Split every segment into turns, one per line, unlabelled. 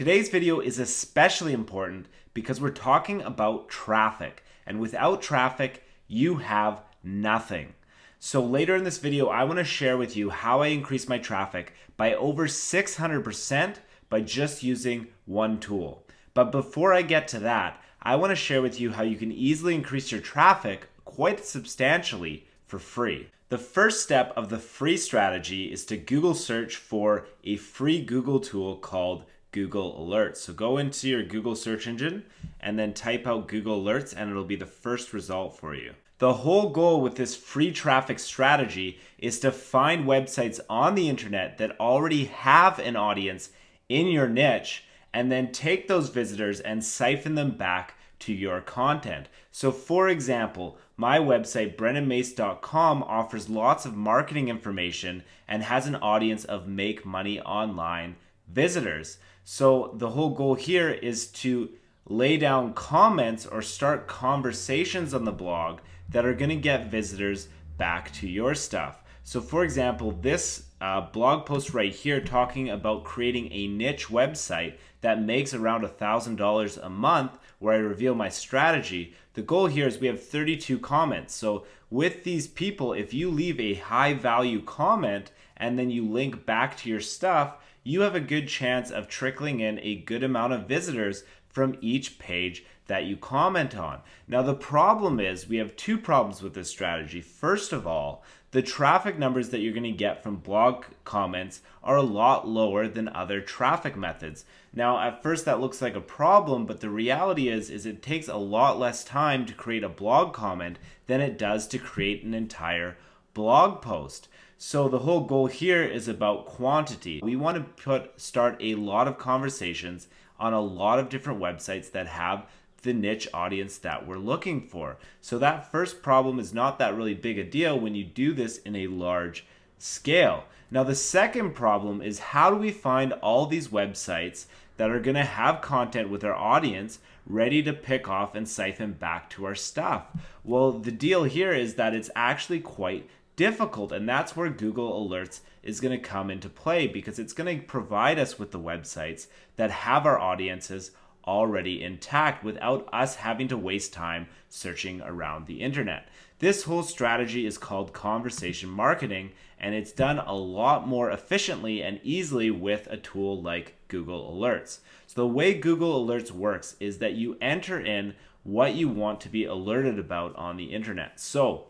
Today's video is especially important because we're talking about traffic, and without traffic, you have nothing. So later in this video, I want to share with you how I increased my traffic by over 600% by just using one tool. But before I get to that, I want to share with you how you can easily increase your traffic quite substantially for free. The first step of the free strategy is to Google search for a free Google tool called Google Alerts. So go into your Google search engine and then type out Google Alerts and it'll be the first result for you. The whole goal with this free traffic strategy is to find websites on the internet that already have an audience in your niche and then take those visitors and siphon them back to your content. So for example, my website brennanmace.com offers lots of marketing information and has an audience of make money online visitors. So the whole goal here is to lay down comments or start conversations on the blog that are going to get visitors back to your stuff. So for example, this blog post right here talking about creating a niche website that makes around $1,000 a month, where I reveal my strategy. The goal here is we have 32 comments. So with these people, if you leave a high value comment and then you link back to your stuff, you have a good chance of trickling in a good amount of visitors from each page that you comment on. Now the problem is, we have two problems with this strategy. First of all, the traffic numbers that you're going to get from blog comments are a lot lower than other traffic methods. Now at first that looks like a problem, but the reality is it takes a lot less time to create a blog comment than it does to create an entire blog post. So the whole goal here is about quantity. We want to start a lot of conversations on a lot of different websites that have the niche audience that we're looking for. So that first problem is not that really big a deal when you do this in a large scale. Now the second problem is, how do we find all these websites that are going to have content with our audience ready to pick off and siphon back to our stuff? Well, the deal here is that it's actually quite difficult, and that's where Google Alerts is going to come into play, because it's going to provide us with the websites that have our audiences already intact without us having to waste time searching around the internet. This whole strategy is called conversation marketing, and it's done a lot more efficiently and easily with a tool like Google Alerts. So the way Google Alerts works is that you enter in what you want to be alerted about on the internet. So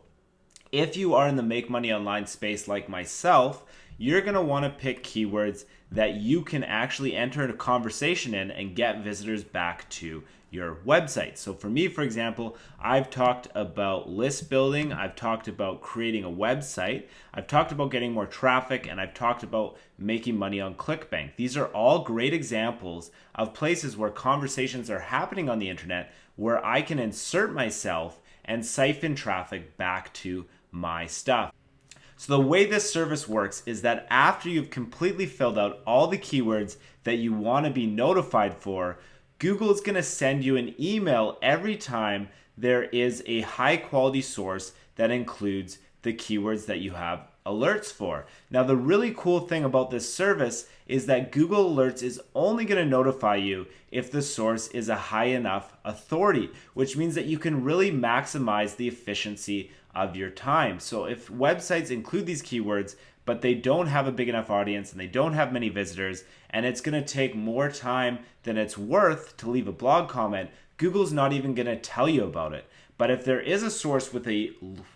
if you are in the make money online space like myself, you're going to want to pick keywords that you can actually enter a conversation in and get visitors back to your website. So for me, for example, I've talked about list building, I've talked about creating a website, I've talked about getting more traffic, and I've talked about making money on ClickBank. These are all great examples of places where conversations are happening on the internet where I can insert myself and siphon traffic back to my stuff. So the way this service works is that after you've completely filled out all the keywords that you want to be notified for, Google is going to send you an email every time there is a high quality source that includes the keywords that you have alerts for. Now the really cool thing about this service is that Google Alerts is only going to notify you if the source is a high enough authority, which means that you can really maximize the efficiency of your time. So if websites include these keywords but they don't have a big enough audience and they don't have many visitors, and it's going to take more time than it's worth to leave a blog comment, Google's not even going to tell you about it. But if there is a source with a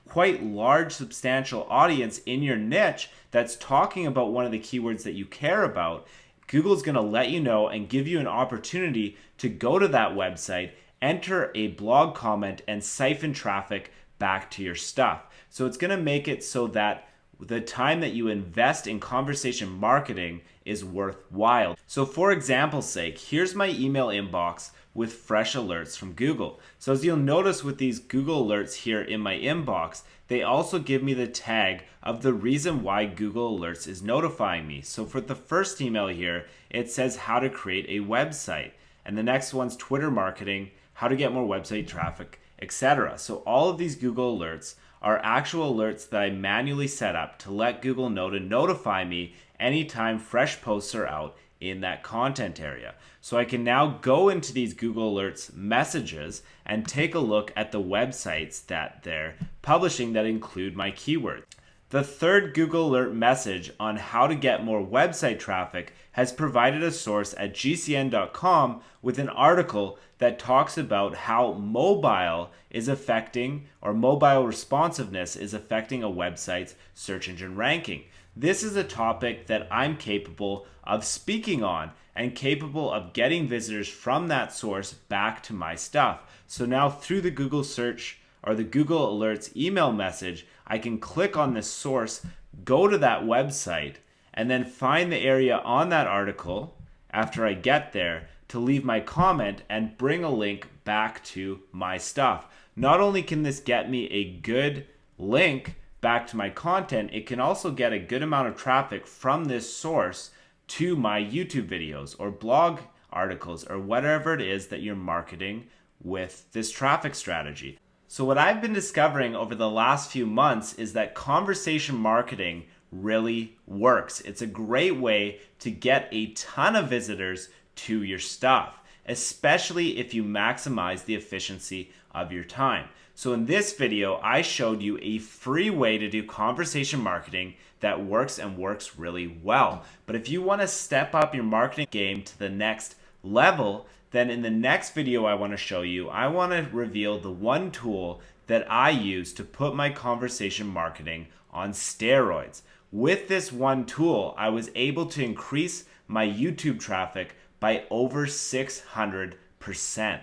quite large, substantial audience in your niche that's talking about one of the keywords that you care about, Google's going to let you know and give you an opportunity to go to that website, enter a blog comment, and siphon traffic back to your stuff. So it's going to make it so that the time that you invest in conversation marketing is worthwhile. So for example's sake, here's my email inbox with fresh alerts from Google. So as you'll notice with these Google Alerts here in my inbox, they also give me the tag of the reason why Google Alerts is notifying me. So for the first email here, it says how to create a website. And the next one's Twitter marketing, how to get more website traffic, etc. So all of these Google Alerts are actual alerts that I manually set up to let Google know to notify me anytime fresh posts are out in that content area. So I can now go into these Google Alerts messages and take a look at the websites that they're publishing that include my keywords. The third Google Alert message on how to get more website traffic has provided a source at gcn.com with an article that talks about how mobile is affecting, or mobile responsiveness is affecting, a website's search engine ranking. This is a topic that I'm capable of speaking on and capable of getting visitors from that source back to my stuff. So now through the Google search or the Google Alerts email message, I can click on this source, go to that website, and then find the area on that article after I get there to leave my comment and bring a link back to my stuff. Not only can this get me a good link back to my content, it can also get a good amount of traffic from this source to my YouTube videos or blog articles or whatever it is that you're marketing with this traffic strategy. So what I've been discovering over the last few months is that conversation marketing really works. It's a great way to get a ton of visitors to your stuff, especially if you maximize the efficiency of your time. So in this video, I showed you a free way to do conversation marketing that works and works really well. But if you want to step up your marketing game to the next level, then in the next video I want to show you, I want to reveal the one tool that I use to put my conversation marketing on steroids. With this one tool, I was able to increase my YouTube traffic by over 600%.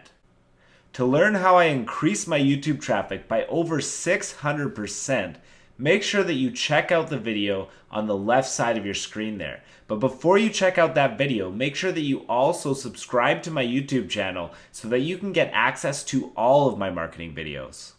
To learn how I increase my YouTube traffic by over 600%, make sure that you check out the video on the left side of your screen there. But before you check out that video, make sure that you also subscribe to my YouTube channel so that you can get access to all of my marketing videos.